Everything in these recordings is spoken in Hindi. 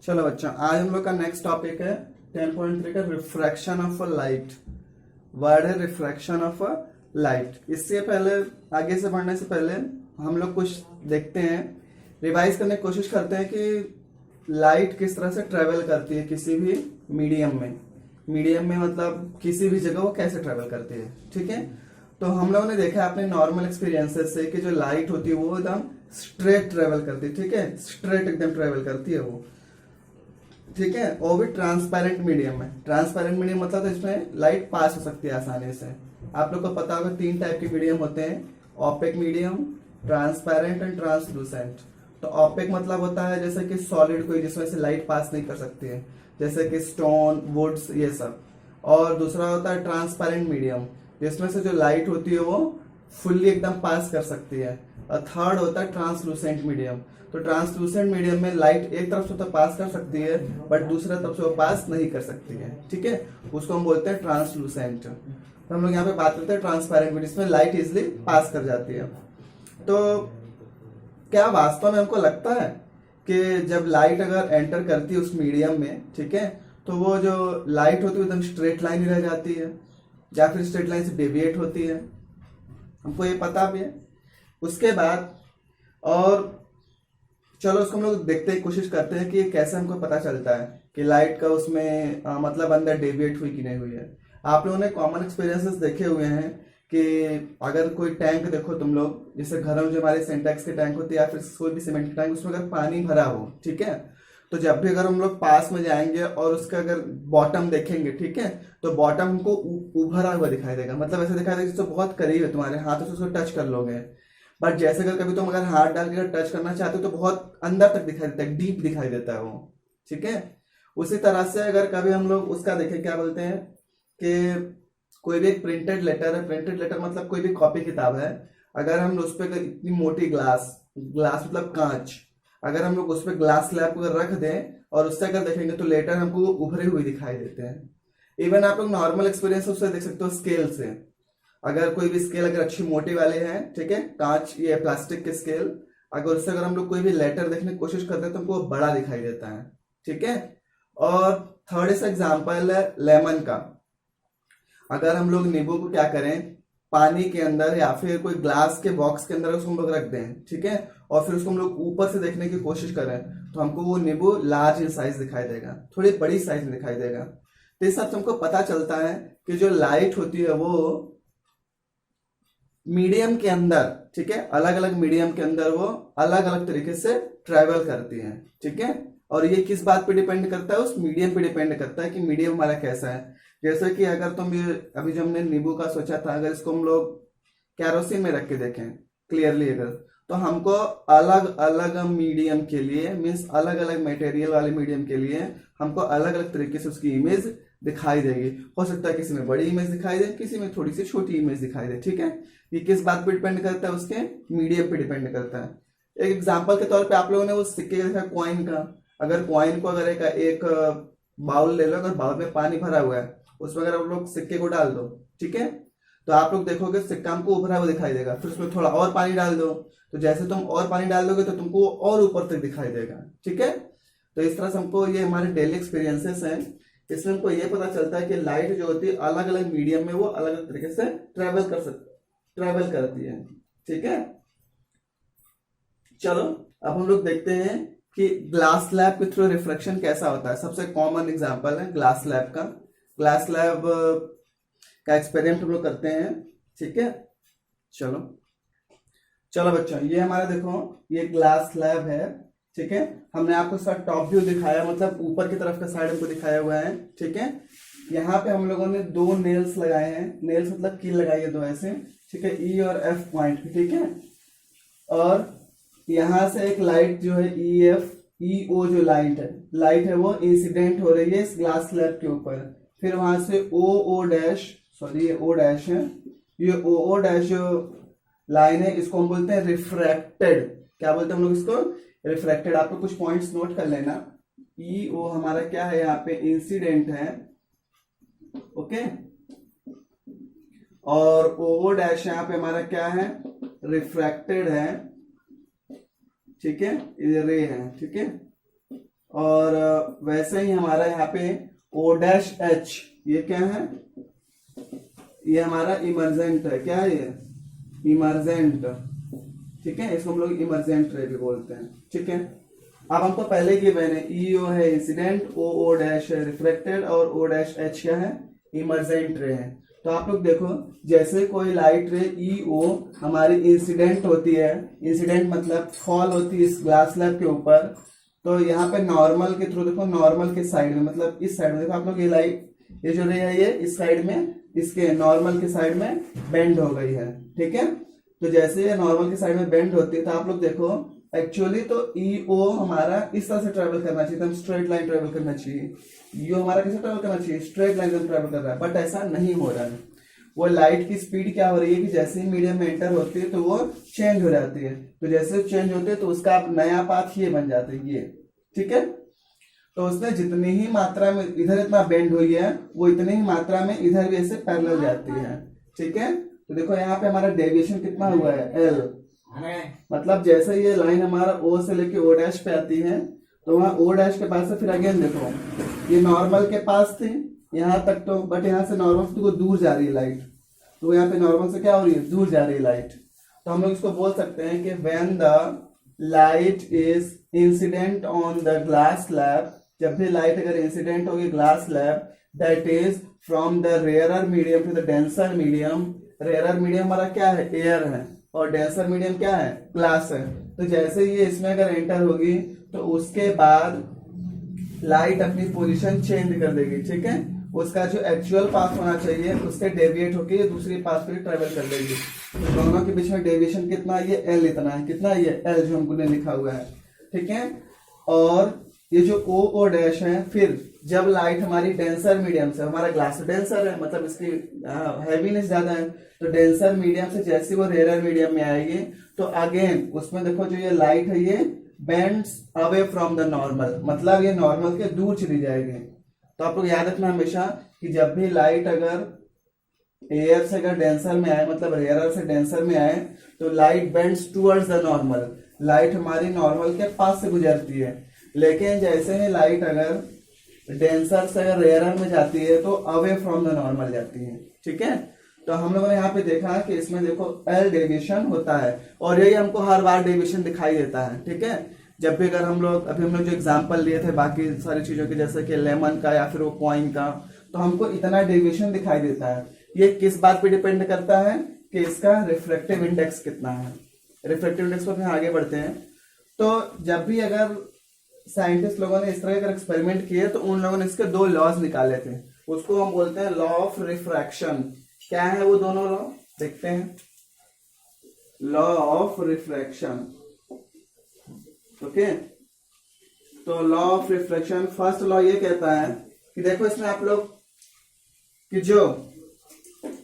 चलो बच्चों, आज हम लोग का नेक्स्ट टॉपिक है 10.3 का refraction of a light. Word है रिफ्रैक्शन ऑफ अ लाइट। इससे पहले आगे से बढ़ने से पहले हम लोग कुछ देखते हैं, रिवाइज करने की कोशिश करते हैं कि लाइट किस तरह से ट्रेवल करती है किसी भी मीडियम में। मीडियम में मतलब किसी भी जगह वो कैसे ट्रेवल करती है। ठीक है, तो हम लोगों ने देखा अपने नॉर्मल एक्सपीरियंसेस से कि जो लाइट होती है वो एकदम स्ट्रेट ट्रेवल करती है। ठीक है, स्ट्रेट एकदम ट्रेवल करती है वो। ठीक है, वो भी ट्रांसपेरेंट मीडियम में। ट्रांसपेरेंट मीडियम मतलब तो इसमें लाइट पास हो सकती है आसानी से। आप लोग को पता होगा 3 टाइप के मीडियम होते हैं, opaque medium, transparent and translucent. तो ऑपेक मतलब होता है जैसे कि सॉलिड कोई जिसमें से लाइट पास नहीं कर सकती है, जैसे कि स्टोन, वुड्स, ये सब। और दूसरा होता है ट्रांसपेरेंट मीडियम, जिसमें से जो लाइट होती है वो फुल्ली एकदम पास कर सकती है। और थर्ड होता है ट्रांसलूसेंट मीडियम। तो ट्रांसलूसेंट मीडियम में लाइट एक तरफ से तो पास कर सकती है बट दूसरे तरफ से वो पास नहीं कर सकती है। ठीक है, उसको हम बोलते हैं ट्रांसलूसेंट। तो हम लोग यहाँ पे बात करते हैं ट्रांसपेरेंट मीडियम, जिसमें लाइट इजिली पास कर जाती है। तो क्या वास्तव में हमको लगता है कि जब लाइट अगर एंटर करती है उस मीडियम में, ठीक है, तो वो जो लाइट होती है एकदम स्ट्रेट लाइन ही रह जाती है या फिर स्ट्रेट लाइन से डेविएट होती है? हमको ये पता भी है। उसके बाद और चलो उसको हम लोग देखते हैं, कोशिश करते हैं कि कैसे हमको पता चलता है कि लाइट का उसमें मतलब अंदर डेविएट हुई कि नहीं हुई है। आप लोगों ने कॉमन एक्सपीरियंसेस देखे हुए हैं कि अगर कोई टैंक देखो तुम लोग, जैसे घरों में जो हमारे सिंटेक्स के टैंक होते हैं या फिर कोई भी सीमेंट के टैंक, उसमें अगर पानी भरा हो, ठीक है, तो जब भी अगर हम लोग पास में जाएंगे और उसका अगर बॉटम देखेंगे, ठीक है, तो बॉटम हमको उभरा हुआ दिखाई देगा। मतलब ऐसे दिखाई देगा जैसे बहुत करीब है, तुम्हारे हाथों से उसको टच कर लोगे। बट जैसे अगर कभी तुम अगर हाथ डाल के टच करना चाहते हो तो बहुत अंदर तक दिखाई देता है, डीप दिखाई देता है वो। ठीक है, उसी तरह से अगर कभी हम लोग उसका देखें, क्या बोलते हैं कि कोई भी एक प्रिंटेड लेटर है, प्रिंटेड लेटर मतलब कोई भी कॉपी किताब है, अगर हम उस पर इतनी मोटी ग्लास, ग्लास मतलब कांच, अगर हम लोग उस पर ग्लास स्लैब को रख दें और उससे अगर देखेंगे तो लेटर हमको उभरे हुए दिखाई देते हैं। इवन आप लोग नॉर्मल एक्सपीरियंस उससे देख सकते हो स्केल से। अगर कोई भी स्केल अगर अच्छी मोटी वाले हैं, ठीक है, कांच या प्लास्टिक के स्केल, अगर उससे अगर हम लोग कोई भी लेटर देखने की कोशिश करते हैं तो हमको बड़ा दिखाई देता है। ठीक है, और थर्ड इस एग्जांपल है लेमन का। अगर हम लोग नींबू को क्या करें, पानी के अंदर या फिर कोई ग्लास के बॉक्स के अंदर उसको हम लोग रख दें, ठीक है, और फिर उसको हम लोग ऊपर से देखने की कोशिश करें तो हमको वो नींबू लार्ज इन साइज दिखाई देगा, थोड़ी बड़ी साइज में दिखाई देगा। तो इस सबसे हमको पता चलता है कि जो लाइट होती है वो मीडियम के अंदर, ठीक है, अलग अलग मीडियम के अंदर वो अलग अलग तरीके से ट्रेवल करती है। ठीक है, और ये किस बात पे डिपेंड करता है? उस मीडियम पे डिपेंड करता है कि मीडियम हमारा कैसा है। जैसे कि अगर तुम ये अभी जो हमने नींबू का सोचा था, अगर इसको हम लोग कैरोसिन में रख के देखें क्लियरली अगर, तो हमको अलग अलग मीडियम के लिए, मीन्स अलग अलग मटेरियल वाले मीडियम के लिए हमको अलग अलग तरीके से उसकी इमेज दिखाई देगी। हो सकता है किसी में बड़ी इमेज दिखाई दे, किसी में थोड़ी सी छोटी इमेज दिखाई दे। ठीक है, ये किस बात पे डिपेंड करता है? उसके मीडियम पे डिपेंड करता है। एक एग्जांपल के तौर पे आप लोगों ने वो सिक्के का देखा, कॉइन का। अगर कॉइन को अगर एक बाउल ले लो, अगर बाउल में पानी भरा हुआ है, उसमें अगर आप लोग सिक्के को डाल दो, ठीक है, तो आप लोग देखोगे सिक्का हमको उभरा हुआ दिखाई देगा। फिर उसमें थोड़ा और पानी डाल दो, तो जैसे तुम और पानी डाल दोगे तो तुमको और ऊपर तक दिखाई देगा। ठीक है, तो इस तरह से हमको ये हमारे डेली एक्सपीरियंसेस हैं, इसमें हमको ये पता चलता है कि लाइट जो होती है अलग अलग मीडियम में वो अलग अलग तरीके से ट्रेवल करती है। ठीक है, चलो अब हम लोग देखते हैं कि ग्लास स्लैब के थ्रू रिफ्लेक्शन कैसा होता है। सबसे कॉमन एग्जांपल है ग्लास स्लैब का। ग्लास स्लैब का एक्सपेरिमेंट हम लोग करते हैं। ठीक है, चलो चलो बच्चों, ये हमारा देखो ये ग्लास स्लैब है। ठीक है, हमने आपको इसका टॉप व्यू दिखाया, मतलब ऊपर की तरफ का साइड हमको दिखाया हुआ है। ठीक है, यहाँ पे हम लोगों ने 2 नेल्स लगाए हैं, नेल्स मतलब कील लगाई है 2 ऐसे। ठीक है, ई और एफ पॉइंट। ठीक है, और यहाँ से एक लाइट जो है ई एफ ई ओ जो लाइट है वो इंसिडेंट हो रही है इस ग्लास स्लैब के ऊपर। फिर वहां से ओ डैश, सॉरी ये ओ डैश है, ये ओ डैश जो लाइन है इसको हम बोलते हैं रिफ्रैक्टेड। क्या बोलते हैं हम लोग इसको? रिफ्रैक्टेड। आप लोग कुछ पॉइंट्स नोट कर लेना। ई ओ हमारा क्या है, यहाँ पे इंसिडेंट है, ओके, और ओ डैश यहाँ पे हमारा क्या है, रिफ्रैक्टेड है। ठीक है, ये रे है। ठीक है, और वैसे ही हमारा यहाँ पे ओ डैश एच, ये क्या है, ये हमारा इमरजेंट है। क्या है ये, इमरजेंट, ठीक है, इसको हम लोग इमरजेंट रे भी बोलते हैं, ठीक है। अब हमको पहले की मैंने ईओ है इंसिडेंट, ओ डैश है रिफ्लेक्टेड, और ओ डैश एच क्या है, इमरजेंट रे है। तो आप लोग देखो, जैसे कोई लाइट रे ईओ हमारी इंसिडेंट होती है, इंसिडेंट मतलब फॉल होती है इस ग्लास स्लैब के ऊपर, तो यहाँ पे नॉर्मल के थ्रू देखो, नॉर्मल के साइड में, मतलब इस साइड में देखो आप लोग, ये लाइट, ये जो रे है ये इस साइड में, इसके नॉर्मल के साइड में बेंड हो गई है, ठीक है। तो जैसे ये नॉर्मल के साइड में बेंड होती है, तो आप लोग देखो एक्चुअली तो ईओ हमारा इस तरह से ट्रेवल करना चाहिए, एकदम स्ट्रेट लाइन ट्रेवल करना चाहिए। ईओ हमारा कैसे ट्रेवल करना चाहिए, स्ट्रेट लाइन में ट्रेवल कर रहा है, बट ऐसा नहीं हो रहा है। वो लाइट की स्पीड क्या हो रही है कि जैसे ही मीडियम में एंटर होती है तो वो चेंज हो जाती है, तो जैसे चेंज होते है तो उसका नया पाथ ये बन जाता है, ये, ठीक है। तो उसने जितनी ही मात्रा में इधर इतना बेंड हुई है, वो इतनी ही मात्रा में इधर भी ऐसे पैरेलल जाती है, ठीक है। तो देखो यहाँ पे हमारा डेविएशन कितना हुआ है, एल, मतलब जैसे ये लाइन हमारा ओ से लेके ओ डैश पे आती है, तो वहां ओ डैश के पास से फिर अगेन देखो, ये नॉर्मल के पास थी यहाँ तक, तो बट यहाँ से नॉर्मल से तो दूर जा रही है लाइट, तो यहाँ पे नॉर्मल से क्या हो रही है, दूर जा रही है लाइट। तो हम लोग इसको बोल सकते हैं कि when the light is incident on the glass slab, जब भी लाइट अगर इंसिडेंट होगी glass slab, that is from the rarer medium to the denser medium. Rarer medium हमारा क्या है, एयर है, और डेंसर मीडियम क्या है, ग्लास है। तो जैसे ये इसमें अगर एंटर होगी तो उसके बाद लाइट अपनी पोजीशन चेंज कर देगी, ठीक है। उसका जो एक्चुअल पाथ होना चाहिए उससे डेविएट होकर दूसरी पाथ पे ट्रेवल कर देगी। तो दोनों के बीच में डेविएशन कितना, ये एल इतना है, कितना, ये एल जो हमको लिखा हुआ है, ठीक है। और ये जो ओ डैश है, फिर जब लाइट हमारी डेंसर मीडियम से, हमारा ग्लास डेंसर है मतलब इसकी हैवीनेस ज्यादा है, तो डेंसर मीडियम से जैसे वो रेयर मीडियम में आएगी तो अगेन उसमें देखो जो ये लाइट है ये bends away from the normal, मतलब ये नॉर्मल के दूर चली जाएगी। तो आप लोग याद रखना हमेशा कि जब भी लाइट अगर एयर से अगर डेंसर में आए, मतलब रेयर से डेंसर में आए, तो light bends towards the normal, light हमारी नॉर्मल के पास से गुजरती है। लेकिन जैसे ही लाइट अगर डेंसर से अगर रेयर में जाती है तो अवे फ्रॉम द नॉर्मल जाती है, ठीक है। तो हम लोगों ने यहाँ पे देखा कि इसमें देखो एल डेविएशन होता है, और यही हमको हर बार डेविएशन दिखाई देता है, ठीक है। जब भी अगर हम लोग अभी हम लोग जो एग्जांपल लिए थे बाकी सारी चीजों के, जैसे कि लेमन का या फिर वो कॉइन का, तो हमको इतना डेविएशन दिखाई देता है। ये किस बात पे डिपेंड करता है कि इसका रिफ्लेक्टिव इंडेक्स कितना है। रिफ्लेक्टिव इंडेक्स पर आगे बढ़ते हैं। तो जब भी अगर साइंटिस्ट लोगों ने इस तरह के एक्सपेरिमेंट किए तो उन लोगों ने इसके दो लॉज निकाले थे, उसको हम बोलते हैं लॉ ऑफ रिफ्रैक्शन। क्या है वो दोनों लॉ, देखते हैं। Law of refraction, okay. तो law of reflection, first law ये कहता है कि देखो इसमें आप लोग कि जो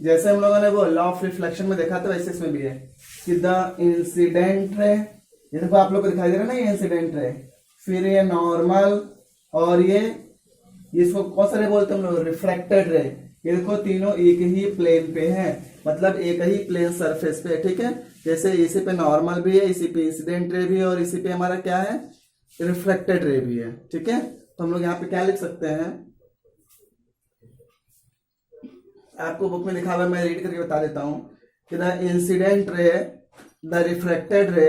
जैसे हम लोगों ने वो लॉ ऑफ रिफ्लेक्शन में देखा था वैसे इसमें भी है कि द इंसिडेंट रे, ये देखो आप लोग को दिखाई दे रहा है ना, ये इंसिडेंट रे, फिर ये नॉर्मल, और ये इसको कौन सा रे बोलते हैं हम लोग, रिफ्रैक्टेड रे। ये देखो तीनों एक ही प्लेन पे है, मतलब एक ही प्लेन सरफेस पे है, ठीक है। जैसे इसी पे नॉर्मल भी है, इसी पे इंसिडेंट रे भी है, और इसी पे हमारा क्या है, रिफ्लेक्टेड रे भी है, ठीक है। तो हम लोग यहाँ पे क्या लिख सकते हैं, आपको बुक में लिखा हुआ है, मैं रीड करके बता देता हूँ कि the incident ray, the reflected ray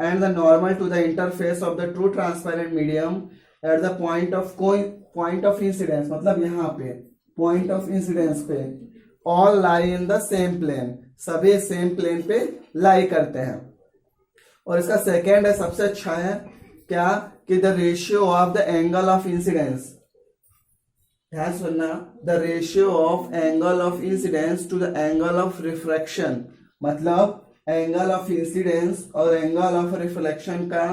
and the normal to the interface of the true transparent medium at the point of incidence, मतलब यहाँ पे पॉइंट ऑफ इंसिडेंस पे, all lie in the same plane, सभी सेम प्लेन पे लाई करते हैं। और इसका सेकेंड है, सबसे अच्छा है क्या, कि the ratio of the angle of incidence, ध्यान सुनना, the ratio of angle of incidence to the angle of refraction, मतलब एंगल ऑफ इंसिडेंस और एंगल ऑफ रिफ्लेक्शन का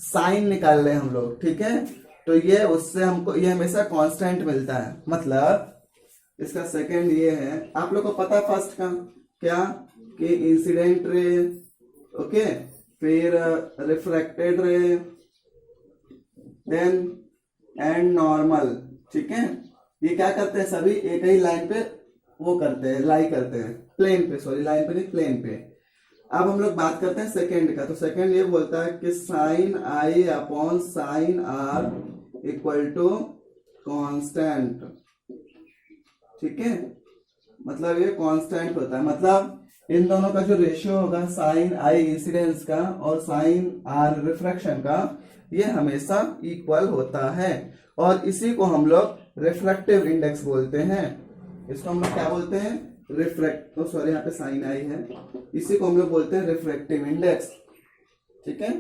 साइन निकाल रहे हम लोग, ठीक है। तो ये उससे हमको ये हमेशा कांस्टेंट मिलता है, मतलब इसका सेकंड ये है, आप लोग को पता फर्स्ट का क्या, कि इंसिडेंट रे, ओके, फिर रिफ्रैक्टेड रे, देन एंड नॉर्मल, ठीक है। ये क्या करते हैं, सभी एक ही लाइन पे वो करते हैं, लाई करते हैं, प्लेन पे, सॉरी लाइन पे नहीं, प्लेन पे। अब हम लोग बात करते हैं सेकेंड का। तो सेकेंड ये बोलता है कि sine I upon sine R equal to constant, ठीक है, मतलब ये कांस्टेंट होता है, मतलब इन दोनों का जो रेशियो होगा साइन आई इंसिडेंस का और साइन आर रिफ्रैक्शन का, ये हमेशा इक्वल होता है, और इसी को हम लोग रिफ्रैक्टिव इंडेक्स बोलते हैं। इसको हम लोग क्या बोलते हैं, सॉरी यहाँ पे साइन आई है, इसी को हम लोग बोलते हैं रिफ्रैक्टिव इंडेक्स, ठीक है।